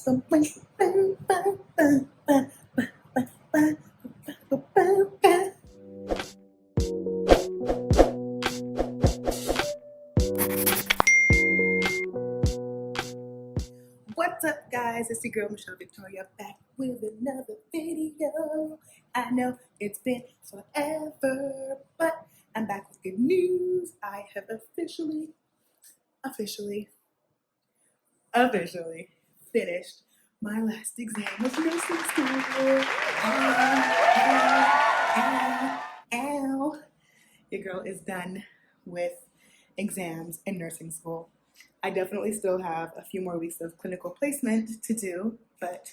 What's up, guys? It's your girl Michelle Victoria back with another video. I know it's been forever, but I'm back with good news. I have officially finished my last exam of nursing school. Ow. Your girl is done with exams in nursing school. I definitely still have a few more weeks of clinical placement to do, but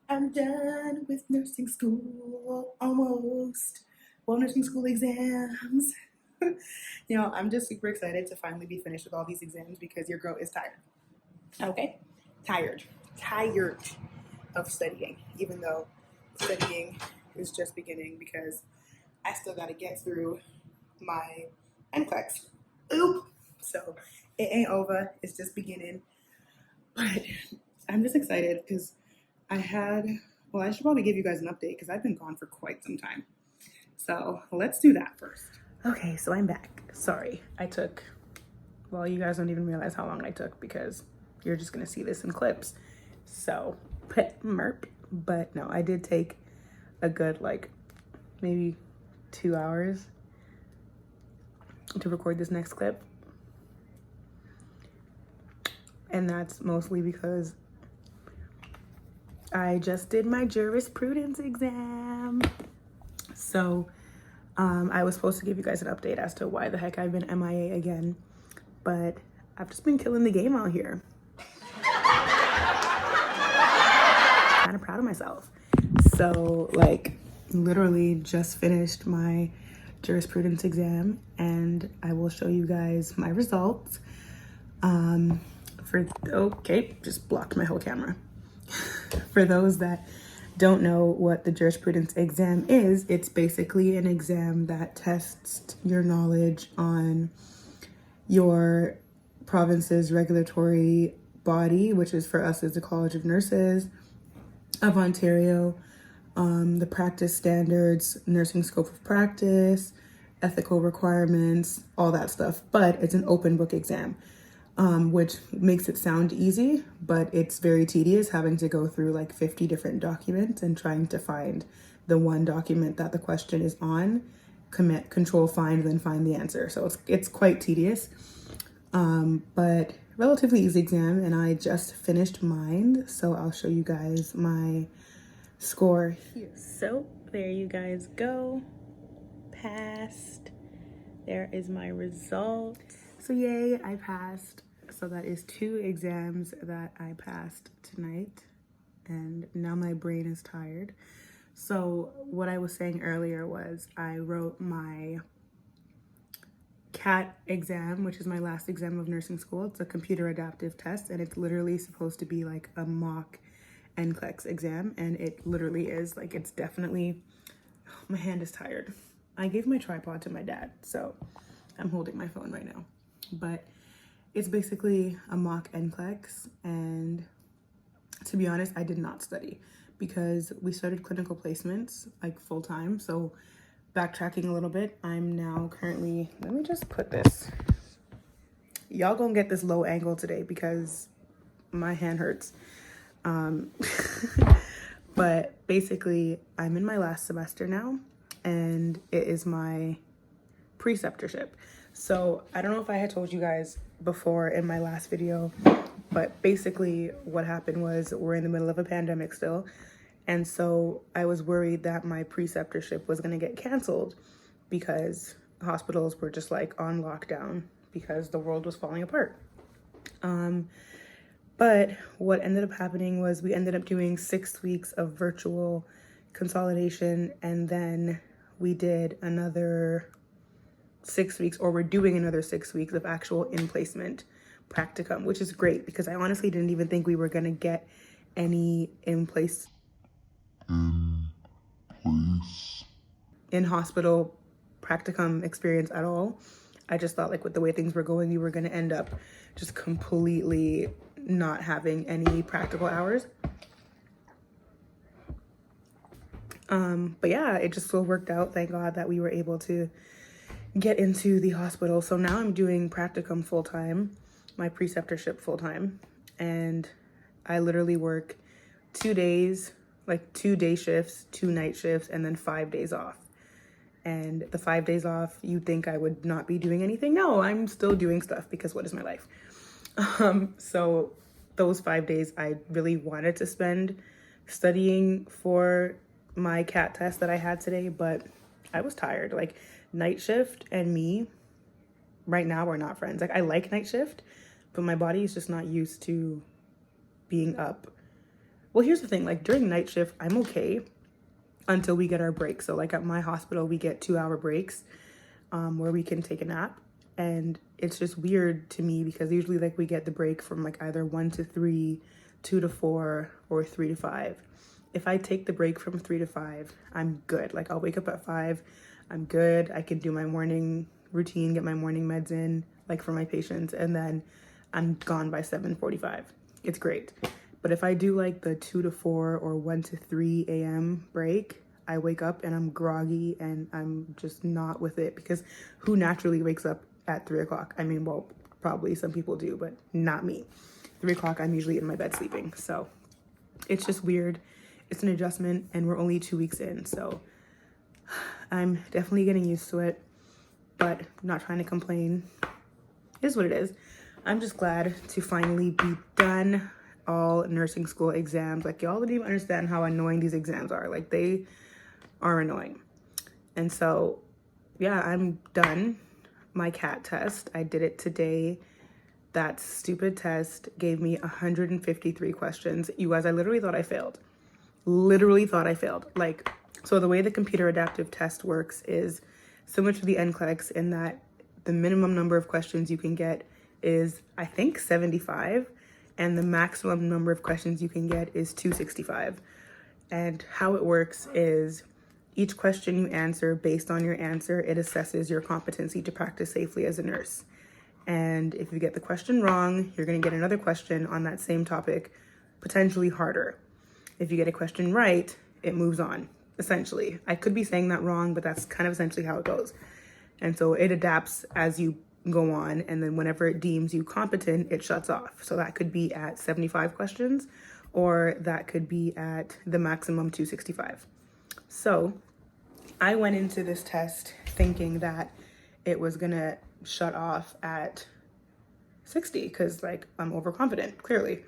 I'm done with nursing school, almost. Well, nursing school exams. I'm just super excited to finally be finished with all these exams because your girl is tired. Okay? Tired of studying, even though studying is just beginning because I still got to get through my NCLEX. Oop! So it ain't over, it's just beginning. But I'm just excited because I should probably give you guys an update because I've been gone for quite some time. So let's do that first. Okay, so I'm back. Sorry, you guys don't even realize how long I took because you're just gonna see this in clips. So, merp. But no, I did take a good maybe 2 hours to record this next clip. And that's mostly because I just did my jurisprudence exam. So I was supposed to give you guys an update as to why the heck I've been MIA again, but I've just been killing the game out here. Kind of proud of myself. So literally just finished my jurisprudence exam and I will show you guys my results. Just blocked my whole camera. For those that don't know what the jurisprudence exam is, it's basically an exam that tests your knowledge on your province's regulatory body, which is for us is the College of Nurses of Ontario, the practice standards, nursing scope of practice, ethical requirements, all that stuff. But it's an open book exam, which makes it sound easy, but it's very tedious having to go through 50 different documents and trying to find the one document that the question is on, commit, control, find, then find the answer. So it's quite tedious, but relatively easy exam, and I just finished mine. So I'll show you guys my score here. So there you guys go. Passed. There is my result. So yay, I passed. So that is 2 exams that I passed tonight. And now my brain is tired. So what I was saying earlier was I wrote my CAT exam, which is my last exam of nursing school. It's a computer adaptive test, and it's literally supposed to be a mock NCLEX exam. And it literally is it's definitely, my hand is tired. I gave my tripod to my dad, so I'm holding my phone right now. But it's basically a mock NCLEX, and to be honest, I did not study because we started clinical placements full time. So backtracking a little bit, I'm now currently, let me just put this. Y'all gonna get this low angle today because my hand hurts. But basically, I'm in my last semester now, and it is my preceptorship. So I don't know if I had told you guys before in my last video, but basically what happened was we're in the middle of a pandemic still. And so I was worried that my preceptorship was going to get canceled because hospitals were just on lockdown because the world was falling apart. But what ended up happening was we ended up doing 6 weeks of virtual consolidation, and then we did another 6 weeks, or we're doing another 6 weeks of actual in-placement practicum, which is great because I honestly didn't even think we were going to get any in-hospital practicum experience at all. I just thought with the way things were going, we were going to end up just completely not having any practical hours. But yeah, it just so worked out. Thank God that we were able to get into the hospital. So now I'm doing practicum full-time, my preceptorship full-time, and I literally work 2 days, like 2 day shifts, 2 night shifts, and then 5 days off. And the 5 days off, you'd think I would not be doing anything. No, I'm still doing stuff, because what is my life? So those 5 days I really wanted to spend studying for my CAT test that I had today, but I was tired. Like, night shift and me right now are not friends. Like, I like night shift, but my body is just not used to being up. Well, here's the thing, like during night shift, I'm okay until we get our break. So like at my hospital, we get 2-hour breaks where we can take a nap. And it's just weird to me because usually like we get the break from like either 1 to 3, 2 to 4, or 3 to 5. If I take the break from 3 to 5, I'm good. Like I'll wake up at 5, I'm good. I can do my morning routine, get my morning meds in, like for my patients, and then I'm gone by 7:45. It's great. But if I do like the 2 to 4 or 1 to 3 a.m. break, I wake up and I'm groggy and I'm just not with it, because who naturally wakes up at 3 o'clock? I mean, well, probably some people do, but not me. 3 o'clock, I'm usually in my bed sleeping. So it's just weird. It's an adjustment and we're only 2 weeks in. So I'm definitely getting used to it, but not trying to complain. It is what it is. I'm just glad to finally be done all nursing school exams. Like, y'all don't even understand how annoying these exams are. Like, they are annoying. And so, yeah, I'm done my CAT test. I did it today. That stupid test gave me 153 questions. You guys, I literally thought I failed. Literally thought I failed. Like, so the way the computer adaptive test works is similar to the NCLEX in that the minimum number of questions you can get is, I think, 75, and the maximum number of questions you can get is 265. And how it works is each question you answer, based on your answer, it assesses your competency to practice safely as a nurse. And if you get the question wrong, you're going to get another question on that same topic, potentially harder. If you get a question right, it moves on, essentially. I could be saying that wrong, but that's kind of essentially how it goes. And so it adapts as you go on, and then whenever it deems you competent, it shuts off. So that could be at 75 questions, or that could be at the maximum 265. So I went into this test thinking that it was gonna shut off at 60, because like I'm overconfident, clearly.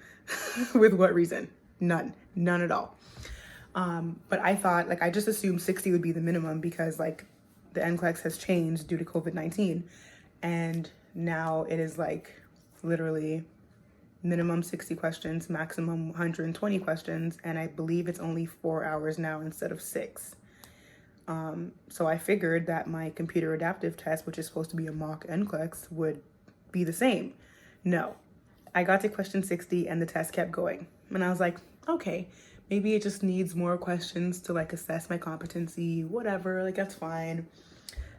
With what reason? None at all. But I thought, like, I just assumed 60 would be the minimum, because like the NCLEX has changed due to COVID-19, and now it is like literally minimum 60 questions, maximum 120 questions, and I believe it's only 4 hours now instead of 6. So I figured that my computer adaptive test, which is supposed to be a mock NCLEX, would be the same. No, I got to question 60 and the test kept going. And I was like, okay, maybe it just needs more questions to like assess my competency, whatever, like that's fine.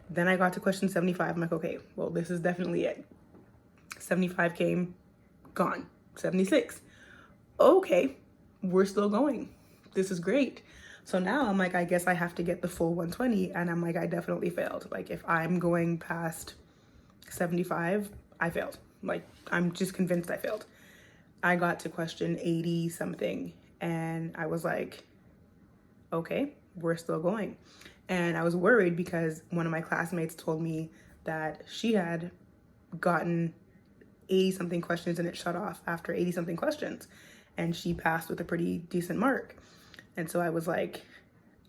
Then I got to question 75. I'm like, okay, well, this is definitely it. 75 came, gone. 76. Okay, we're still going. This is great. So now I'm like, I guess I have to get the full 120. And I'm like, I definitely failed. Like, if I'm going past 75, I failed. Like, I'm just convinced I failed. I got to question 80 something, and I was like, okay, we're still going. And I was worried because one of my classmates told me that she had gotten 80 something questions and it shut off after 80 something questions, and she passed with a pretty decent mark. And so I was like,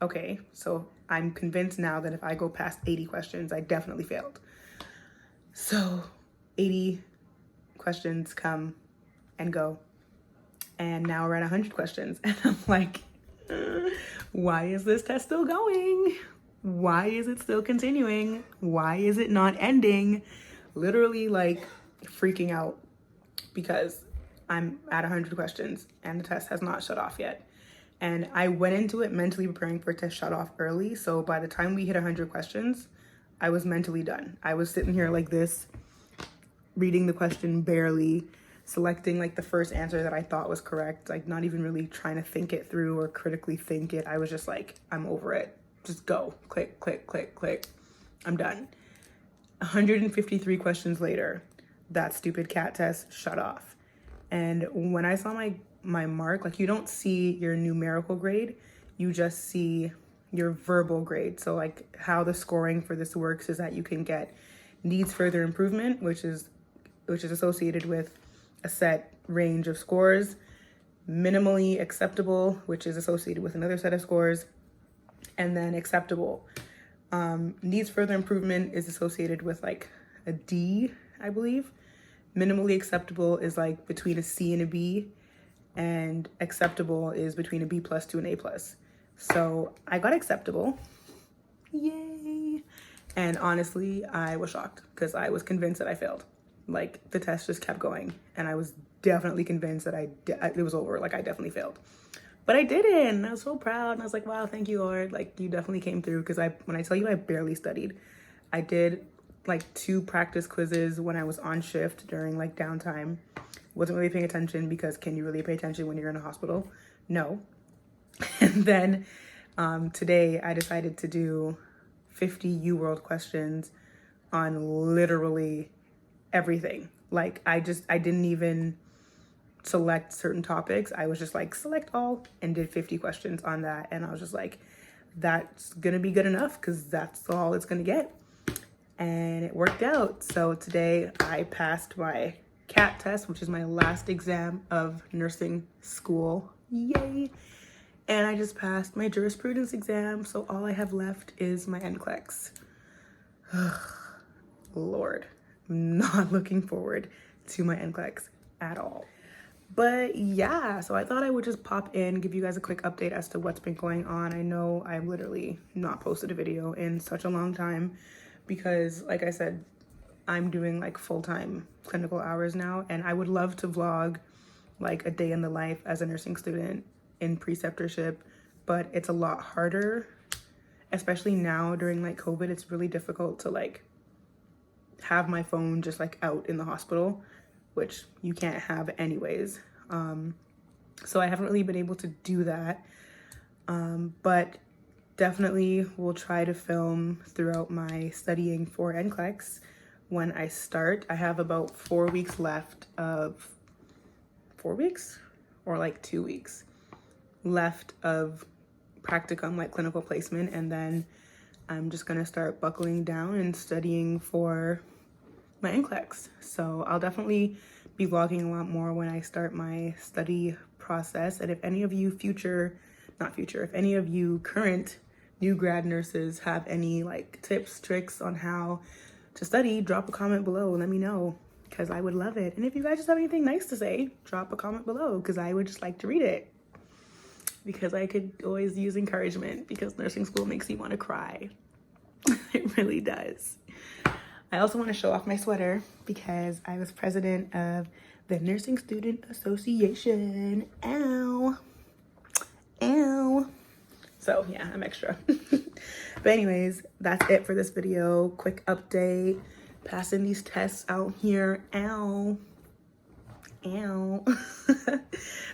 okay, so I'm convinced now that if I go past 80 questions, I definitely failed. So 80 questions come and go, and now we're at 100 questions, and I'm like, why is this test still going? Why is it still continuing? Why is it not ending? Literally like freaking out, because I'm at 100 questions and the test has not shut off yet. And I went into it mentally preparing for it to shut off early, so by the time we hit 100 questions, I was mentally done. I was sitting here like this, reading the question barely, selecting like the first answer that I thought was correct, like not even really trying to think it through or critically think it. I was just like, I'm over it. Just go. Click, click, click, click. I'm done. 153 questions later, that stupid CAT test shut off. And when I saw my mark, like you don't see your numerical grade, you just see your verbal grade. So like how the scoring for this works is that you can get needs further improvement, which is associated with a set range of scores, minimally acceptable, which is associated with another set of scores, and then acceptable. Needs further improvement is associated with like a D, I believe. Minimally acceptable is like between a C and a B, and acceptable is between a B+ to an A+. So I got acceptable. Yay. And honestly, I was shocked because I was convinced that I failed. Like the test just kept going and I was definitely convinced that it was over. Like I definitely failed, but I didn't. I was so proud. And I was like, wow, thank you, Lord. Like you definitely came through. Cause when I tell you I barely studied, I did like 2 practice quizzes when I was on shift during like downtime. Wasn't really paying attention because can you really pay attention when you're in a hospital? No. And then today I decided to do 50 UWorld questions on literally everything. Like I didn't even select certain topics. I was just like select all and did 50 questions on that. And I was just like, that's gonna be good enough because that's all it's gonna get. And it worked out. So today I passed my CAT test, which is my last exam of nursing school. Yay. And I just passed my jurisprudence exam. So all I have left is my NCLEX. Lord, I'm not looking forward to my NCLEX at all. But yeah, so I thought I would just pop in, give you guys a quick update as to what's been going on. I know I've literally not posted a video in such a long time because like I said, I'm doing like full-time clinical hours now, and I would love to vlog like a day in the life as a nursing student in preceptorship, but it's a lot harder, especially now during like COVID. It's really difficult to like have my phone just like out in the hospital, which you can't have anyways. So I haven't really been able to do that, but definitely will try to film throughout my studying for NCLEX when I start. I have about 4 weeks left of 4 weeks or like 2 weeks left of practicum, like clinical placement, and then I'm just gonna start buckling down and studying for my NCLEX. So I'll definitely be vlogging a lot more when I start my study process. And if any of you if any of you current new grad nurses have any like tips, tricks on how to study, drop a comment below. Let me know because I would love it. And if you guys just have anything nice to say, drop a comment below because I would just like to read it. Because I could always use encouragement because nursing school makes me want to cry. It really does. I also want to show off my sweater because I was president of the Nursing Student Association. Ow. Ow. So yeah, I'm extra. But anyways, that's it for this video. Quick update. Passing these tests out here. Ow. Ow.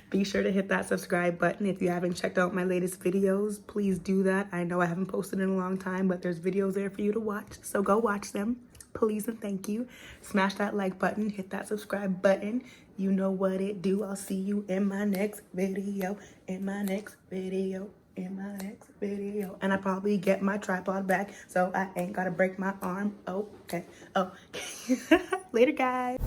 Be sure to hit that subscribe button if you haven't checked out my latest videos. Please do that. I know I haven't posted in a long time, but there's videos there for you to watch, so go watch them, please and thank you. Smash that like button, hit that subscribe button. You know what it do. I'll see you in my next video, in my next video, in my next video. And I probably get my tripod back so I ain't gotta break my arm. Okay. Later, guys.